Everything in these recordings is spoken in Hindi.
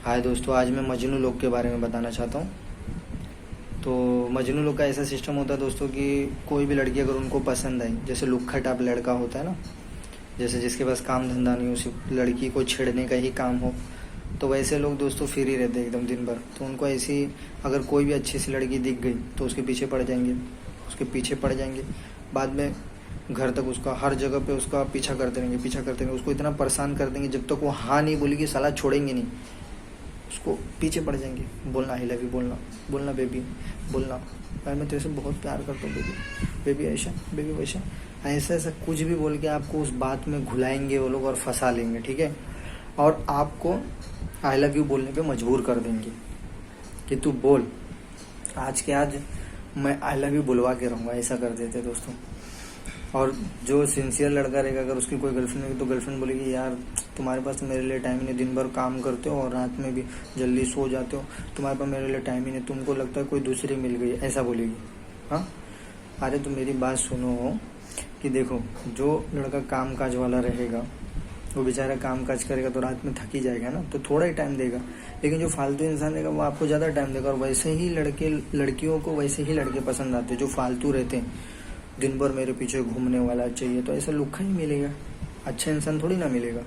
हाय दोस्तों, आज मैं मजनू लोग के बारे में बताना चाहता हूँ। तो मजनू लोग का ऐसा सिस्टम होता है दोस्तों कि कोई भी लड़की अगर उनको पसंद आई, जैसे लुक्खा टाइप लड़का होता है ना, जैसे जिसके पास काम धंधा नहीं हो, सिर्फ लड़की को छेड़ने का ही काम हो, तो वैसे लोग दोस्तों फ्री रहते हैं एकदम दिन भर। तो उनको ऐसी अगर कोई भी अच्छी सी लड़की दिख गई तो उसके पीछे पड़ जाएंगे, उसके पीछे पड़ जाएंगे। बाद में घर तक उसका, हर जगह पे उसका पीछा करते रहेंगे, पीछा करते रहेंगे, उसको इतना परेशान कर देंगे जब तक वो हाँ नहीं बोलेगी साला छोड़ेंगे नहीं। उसको पीछे पड़ जाएंगे, बोलना आई लव यू, बोलना बोलना बेबी, बोलना यार मैं तेरे से बहुत प्यार करता हूँ बेबी, बेबी ऐसा, बेबी वैसा, ऐसा ऐसा कुछ भी बोल के आपको उस बात में घुलाएंगे वो लोग और फंसा लेंगे, ठीक है। और आपको आई लव यू बोलने पे मजबूर कर देंगे कि तू बोल, आज के आज मैं आई लव यू बुलवा के रहूँगा, ऐसा कर देते दोस्तों। और जो सिंसियर लड़का रहेगा, अगर उसकी कोई गर्लफ्रेंड होगी तो गर्लफ्रेंड बोलेगी यार तुम्हारे पास तो मेरे लिए टाइम ही नहीं, दिन भर काम करते हो और रात में भी जल्दी सो जाते हो, तुम्हारे पास मेरे लिए टाइम ही नहीं, तुमको लगता है कोई दूसरी मिल गई, ऐसा बोलेगी। हाँ, अरे तो मेरी बात सुनो कि देखो, जो लड़का काम काज वाला रहेगा वो बेचारा काम काज करेगा तो रात में थक ही जाएगा ना, तो थोड़ा ही टाइम देगा। लेकिन जो फालतू इंसान रहेगा वो आपको ज़्यादा टाइम देगा। और वैसे ही लड़कियों को वैसे ही लड़के पसंद आते हैं जो फालतू रहते हैं, दिन भर मेरे पीछे घूमने वाला चाहिए, तो ऐसा लुक्खा ही मिलेगा, अच्छा इंसान थोड़ी ना मिलेगा।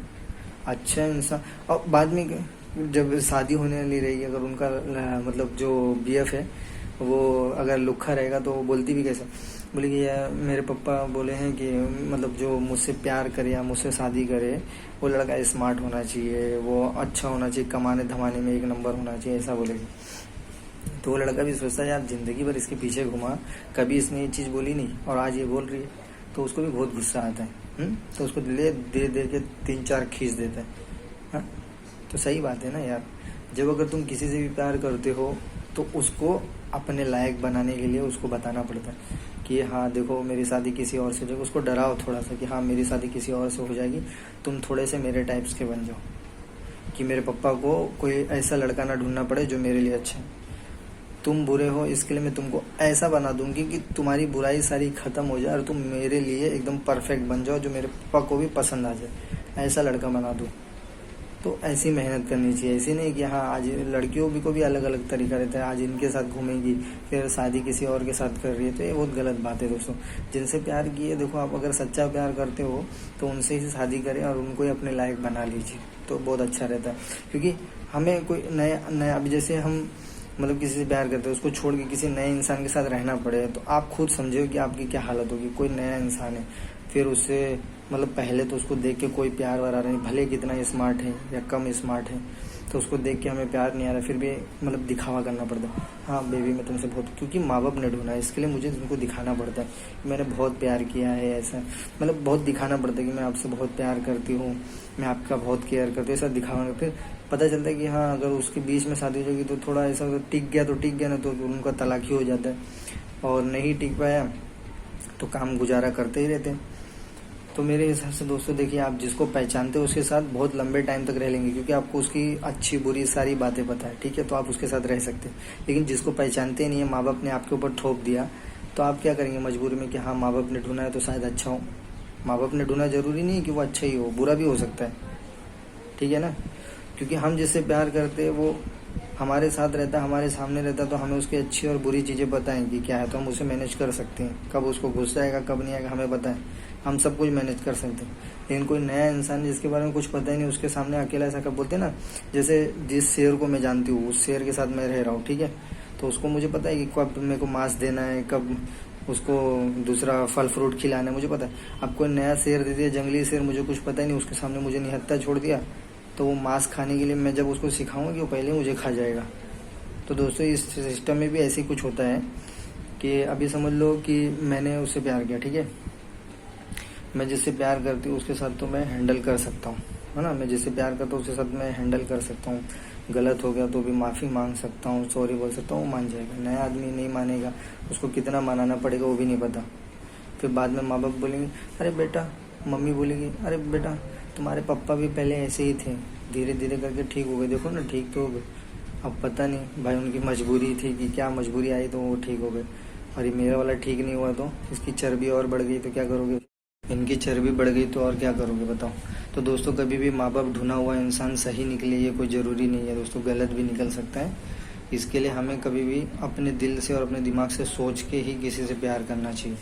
अच्छा इंसान, और बाद में जब शादी होने वाली रहेगी, अगर उनका मतलब जो बीएफ है वो अगर लुक्खा रहेगा तो वो बोलती भी कैसे, बोलेगी यार मेरे पापा बोले हैं कि मतलब जो मुझसे प्यार करे या मुझसे शादी करे वो लड़का स्मार्ट होना चाहिए, वो अच्छा होना चाहिए, कमाने धमाने में एक नंबर होना चाहिए, ऐसा बोलेगी। तो वो लड़का भी सोचता है यार जिंदगी भर इसके पीछे घुमा, कभी इसने ये चीज़ बोली नहीं और आज ये बोल रही है, तो उसको भी बहुत गुस्सा आता है। तो उसको दे दे के 3-4 खींच देता है। हाँ, तो सही बात है ना यार। जब अगर तुम किसी से भी प्यार करते हो तो उसको अपने लायक बनाने के लिए उसको बताना पड़ता है कि हाँ देखो मेरी शादी किसी और से हो जाएगी। उसको डराओ थोड़ा सा कि हाँ मेरी शादी किसी और से हो जाएगी, तुम थोड़े से मेरे टाइप्स के बन जाओ, कि मेरे पापा को कोई ऐसा लड़का ना ढूंढना पड़े जो मेरे लिए अच्छा है। तुम बुरे हो इसके लिए मैं तुमको ऐसा बना दूंगी कि तुम्हारी बुराई सारी खत्म हो जाए और तुम मेरे लिए एकदम परफेक्ट बन जाओ, जो मेरे पापा को भी पसंद आ जाए, ऐसा लड़का बना दूँ। तो ऐसी मेहनत करनी चाहिए, ऐसी नहीं कि हाँ आज लड़कियों को भी अलग अलग तरीका रहता है, आज इनके साथ घूमेगी फिर शादी किसी और के साथ कर रही है, तो ये बहुत गलत बात है दोस्तों। जिनसे प्यार किए, देखो आप अगर सच्चा प्यार करते हो तो उनसे ही शादी करें और उनको ही अपने लायक बना लीजिए, तो बहुत अच्छा रहता है। क्योंकि हमें कोई नया अभी जैसे हम मतलब किसी से प्यार करते हो, उसको छोड़ के किसी नए इंसान के साथ रहना पड़े, तो आप खुद समझो कि आपकी क्या हालत होगी। कोई नया इंसान है, फिर उससे मतलब पहले तो उसको देख के कोई प्यार वार आ रहा नहीं, भले कितना स्मार्ट है या कम स्मार्ट है, तो उसको देख के हमें प्यार नहीं आ रहा, फिर भी मतलब दिखावा करना पड़ता है, हाँ बेबी मैं तुमसे बहुत, क्योंकि माँ बाप ने ढूंढा है, इसके लिए मुझे तुमको दिखाना पड़ता है कि मैंने बहुत प्यार किया है, ऐसा मतलब बहुत दिखाना पड़ता है कि मैं आपसे बहुत प्यार करती हूँ, मैं आपका बहुत केयर करती हूँ, ऐसा दिखावा। फिर पता चलता है कि हाँ अगर उसके बीच में शादी हो जाएगी तो थोड़ा ऐसा टिक गया तो टिक गया, ना तो उनका तलाक ही हो जाता है, और नहीं टिक पाया तो काम गुजारा करते ही रहते हैं। तो मेरे हिसाब से दोस्तों देखिए, आप जिसको पहचानते हो उसके साथ बहुत लंबे टाइम तक रह लेंगे, क्योंकि आपको उसकी अच्छी बुरी सारी बातें पता है, ठीक है, तो आप उसके साथ रह सकते हैं। लेकिन जिसको पहचानते नहीं है, माँ बाप ने आपके ऊपर थोप दिया, तो आप क्या करेंगे मजबूरी में कि हाँ माँ बाप ने ढूंढा है तो शायद अच्छा हो। माँ बाप ने ढूंढा जरूरी नहीं है कि वो अच्छा ही हो, बुरा भी हो सकता है, ठीक है ना। क्योंकि हम जिससे प्यार करते हैं वो हमारे साथ रहता है, हमारे सामने रहता है, तो हमें उसकी अच्छी और बुरी चीज़ें पता है कि क्या है, तो हम उसे मैनेज कर सकते हैं। कब उसको गुस्सा आएगा कब नहीं आएगा हमें पता है, हम सब कुछ मैनेज कर सकते हैं। लेकिन कोई नया इंसान जिसके बारे में कुछ पता ही नहीं, उसके सामने अकेला ऐसा कब बोलते हैं ना, जैसे जिस शेर को मैं जानती हूँ उस शेर के साथ मैं रह रहा हूँ, ठीक है, तो उसको मुझे पता है कि कब मेरे को मांस देना है, कब उसको दूसरा फल फ्रूट खिलाना है, मुझे पता है। अब कोई नया शेर दे दिया, जंगली शेर, मुझे कुछ पता ही नहीं, उसके सामने मुझे निहत्था छोड़ दिया, तो वो मांस खाने के लिए मैं जब उसको सिखाऊंगा कि वो पहले मुझे खा जाएगा। तो दोस्तों इस सिस्टम में भी ऐसे ही कुछ होता है कि अभी समझ लो कि मैंने उससे प्यार किया, ठीक है, मैं जिससे प्यार करती हूँ उसके साथ तो मैं हैंडल कर सकता हूँ, है ना, मैं जिससे प्यार करता हूँ उसके साथ मैं हैंडल कर सकता हूँ, गलत हो गया तो भी माफ़ी मांग सकता हूँ, सॉरी बोल सकता हूँ, वो मान जाएगा। नया आदमी नहीं मानेगा, उसको कितना मनाना पड़ेगा वो भी नहीं पता। फिर बाद में माँ बाप बोलेंगे अरे बेटा, मम्मी बोलेगी अरे बेटा तुम्हारे पापा भी पहले ऐसे ही थे, धीरे धीरे करके ठीक हो गए, देखो ना ठीक तो हो गए। अब पता नहीं भाई उनकी मजबूरी थी कि क्या मजबूरी आई तो वो ठीक हो गए, और ये मेरा वाला ठीक नहीं हुआ तो इसकी चर्बी और बढ़ गई तो क्या करोगे। इनकी चर्बी बढ़ गई तो और क्या करोगे बताओ। तो दोस्तों कभी भी माँ बाप ढूंढा हुआ इंसान सही निकले ये कोई ज़रूरी नहीं है दोस्तों, गलत भी निकल सकता है। इसके लिए हमें कभी भी अपने दिल से और अपने दिमाग से सोच के ही किसी से प्यार करना चाहिए।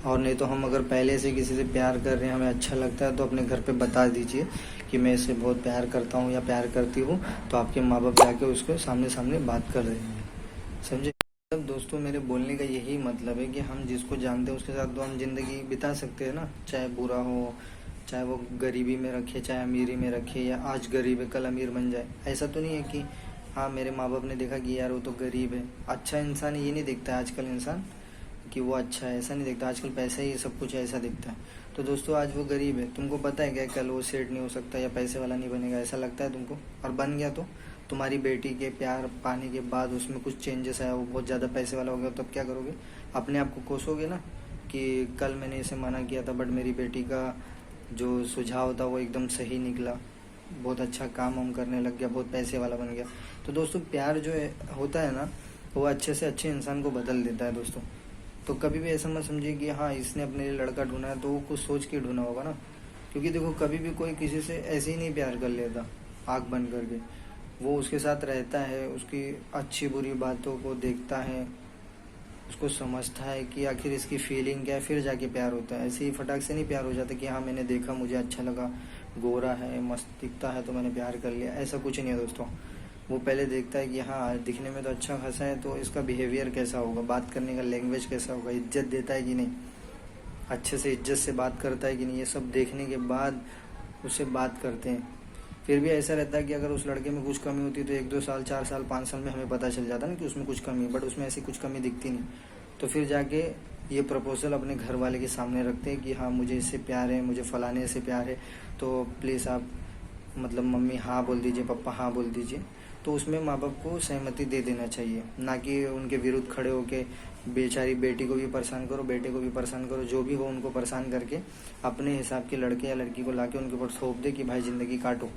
और नहीं तो हम अगर पहले से किसी से प्यार कर रहे हैं, हमें अच्छा लगता है, तो अपने घर पे बता दीजिए कि मैं इससे बहुत प्यार करता हूँ या प्यार करती हूँ, तो आपके माँ बाप जाके उसको सामने सामने बात कर रहे हैं, समझे। तब दोस्तों मेरे बोलने का यही मतलब है कि हम जिसको जानते हैं उसके साथ तो हम ज़िंदगी बिता सकते हैं ना, चाहे बुरा हो, चाहे वो गरीबी में रखे, चाहे अमीरी में रखे, या आज गरीब है कल अमीर बन जाए। ऐसा तो नहीं है कि हाँ मेरे माँ बाप ने देखा कि यार वो तो गरीब है, अच्छा इंसान ये नहीं देखता है आजकल इंसान कि वो अच्छा है, ऐसा नहीं देखता। आजकल पैसा ही सब कुछ ऐसा दिखता है। तो दोस्तों आज वो गरीब है, तुमको पता है क्या कल वो सेठ नहीं हो सकता या पैसे वाला नहीं बनेगा, ऐसा लगता है तुमको? और बन गया तो तुम्हारी बेटी के प्यार पाने के बाद उसमें कुछ चेंजेस आया, वो बहुत ज़्यादा पैसे वाला हो गया, तब क्या करोगे? अपने आप को कोसोगे ना कि कल मैंने इसे मना किया था बट मेरी बेटी का जो सुझाव था वो एकदम सही निकला, बहुत अच्छा काम हम करने लग गया, बहुत पैसे वाला बन गया। तो दोस्तों प्यार जो है होता है ना, वो अच्छे से अच्छे इंसान को बदल देता है दोस्तों। तो कभी भी ऐसा मत समझिए कि हाँ इसने अपने लिए लड़का ढूंढा है तो वो कुछ सोच के ढूंढा होगा ना, क्योंकि देखो कभी भी कोई किसी से ऐसे ही नहीं प्यार कर लेता आँख बंद करके। वो उसके साथ रहता है, उसकी अच्छी बुरी बातों को देखता है, उसको समझता है कि आखिर इसकी फीलिंग क्या है, फिर जाके प्यार होता है। ऐसे ही फटाक से नहीं प्यार हो जाता कि हाँ मैंने देखा मुझे अच्छा लगा, गोरा है मस्त दिखता है तो मैंने प्यार कर लिया, ऐसा कुछ नहीं है दोस्तों। वो पहले देखता है कि हाँ दिखने में तो अच्छा खासा है, तो इसका बिहेवियर कैसा होगा, बात करने का लैंग्वेज कैसा होगा, इज्जत देता है कि नहीं, अच्छे से इज्जत से बात करता है कि नहीं, ये सब देखने के बाद उससे बात करते हैं। फिर भी ऐसा रहता है कि अगर उस लड़के में कुछ कमी होती तो 1-2 साल 4 साल 5 साल में हमें पता चल जाता ना कि उसमें कुछ कमी, बट उसमें ऐसी कुछ कमी दिखती नहीं। तो फिर जाके ये प्रपोजल अपने घर वाले के सामने रखते हैं कि हाँ मुझे इससे प्यार है, मुझे फलाने से प्यार है, तो प्लीज़ आप मतलब मम्मी हाँ बोल दीजिए, पापा हाँ बोल दीजिए। तो उसमें माँ बाप को सहमति दे देना चाहिए, ना कि उनके विरुद्ध खड़े होके बेचारी बेटी को भी परेशान करो, बेटे को भी परेशान करो, जो भी हो उनको परेशान करके अपने हिसाब के लड़के या लड़की को लाके उनके ऊपर थोप दे कि भाई ज़िंदगी काटो।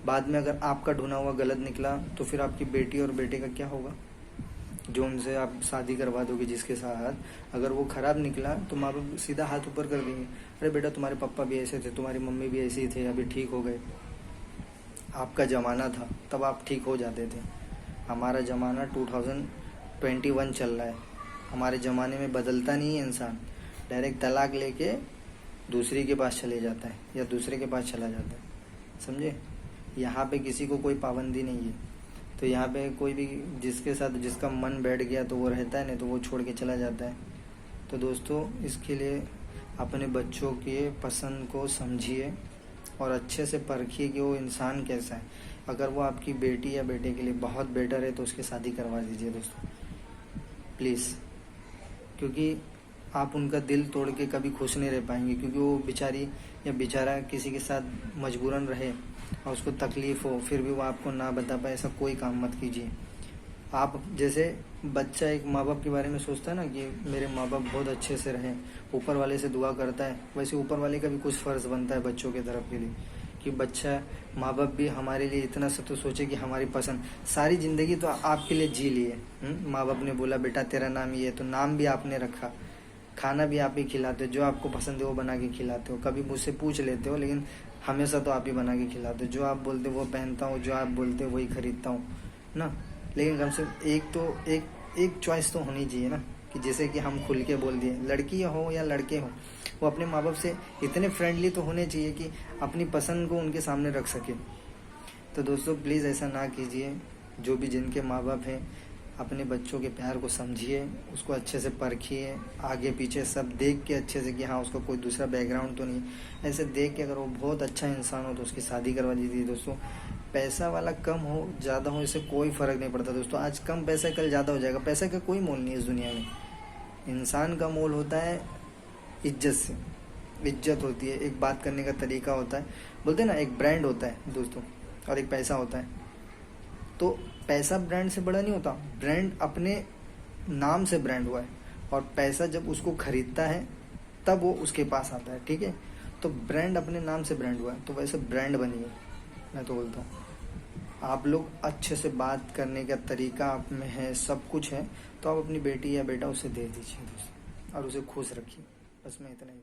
बाद में अगर आपका ढूंढा हुआ गलत निकला तो फिर आपकी बेटी और बेटे का क्या होगा? जो उनसे आप शादी करवा दोगे जिसके साथ, अगर वो खराब निकला तो माँ बाप सीधा हाथ ऊपर कर देंगे, अरे बेटा तुम्हारे पापा भी ऐसे थे, तुम्हारी मम्मी भी ऐसे ही थे, अभी ठीक हो गए, आपका ज़माना था तब आप ठीक हो जाते थे। हमारा ज़माना 2021 चल रहा है, हमारे ज़माने में बदलता नहीं है इंसान, डायरेक्ट तलाक लेके दूसरी के पास चले जाता है या दूसरे के पास चला जाता है, समझे। यहाँ पे किसी को कोई पाबंदी नहीं है, तो यहाँ पे कोई भी जिसके साथ जिसका मन बैठ गया तो वो रहता है, नहीं तो वो छोड़ के चला जाता है। तो दोस्तों इसके लिए अपने बच्चों के पसंद को समझिए और अच्छे से परखिए कि वो इंसान कैसा है। अगर वो आपकी बेटी या बेटे के लिए बहुत बेटर है तो उसकी शादी करवा दीजिए दोस्तों, प्लीज़। क्योंकि आप उनका दिल तोड़ के कभी खुश नहीं रह पाएंगे, क्योंकि वो बेचारी या बेचारा किसी के साथ मजबूरन रहे और उसको तकलीफ़ हो फिर भी वो आपको ना बता पाए, ऐसा कोई काम मत कीजिए। आप जैसे बच्चा एक माँ बाप के बारे में सोचता है ना कि मेरे माँ बाप बहुत अच्छे से रहें, ऊपर वाले से दुआ करता है, वैसे ऊपर वाले का भी कुछ फ़र्ज़ बनता है बच्चों के तरफ के लिए कि बच्चा माँ बाप भी हमारे लिए इतना सा तो सोचे कि हमारी पसंद, सारी ज़िंदगी तो आपके लिए जी लिए। माँ बाप ने बोला बेटा तेरा नाम ये है तो नाम भी आपने रखा, खाना भी आप ही खिलाते हो, जो आपको पसंद है वो बना के खिलाते हो, कभी मुझसे पूछ लेते हो लेकिन हमेशा तो आप ही बना के खिलाते हो, जो आप बोलते हो वो पहनता हूँ, जो आप बोलते हो वही खरीदता हूँ ना। लेकिन कम से कम एक चॉइस तो होनी चाहिए ना, कि जैसे कि हम खुल के बोल दिए, लड़की हो या लड़के हो, वो अपने माँ बाप से इतने फ्रेंडली तो होने चाहिए कि अपनी पसंद को उनके सामने रख सके। तो दोस्तों प्लीज़ ऐसा ना कीजिए। जो भी जिनके माँ बाप हैं अपने बच्चों के प्यार को समझिए, उसको अच्छे से परखिए, आगे पीछे सब देख के अच्छे से कि हाँ उसका कोई दूसरा बैकग्राउंड तो नहीं, ऐसे देख के अगर वो बहुत अच्छा इंसान हो तो उसकी शादी करवा दीजिए दोस्तों। पैसा वाला कम हो ज़्यादा हो इससे कोई फ़र्क नहीं पड़ता दोस्तों, आज कम पैसा कल ज़्यादा हो जाएगा, पैसा का कोई मोल नहीं है इस दुनिया में। इंसान का मोल होता है इज्जत से, इज्जत होती है, एक बात करने का तरीका होता है, बोलते हैं ना एक ब्रांड होता है दोस्तों और एक पैसा होता है। तो पैसा ब्रांड से बड़ा नहीं होता, ब्रांड अपने नाम से ब्रांड हुआ है, और पैसा जब उसको खरीदता है तब वो उसके पास आता है, ठीक है। तो ब्रांड अपने नाम से ब्रांड हुआ है, तो वैसे ब्रांड बनिए। मैं तो बोलता हूँ आप लोग अच्छे से बात करने का तरीका आप में है, सब कुछ है, तो आप अपनी बेटी या बेटा उसे दे दीजिए दोस्तों और उसे खुश रखिए। बस मैं इतना ही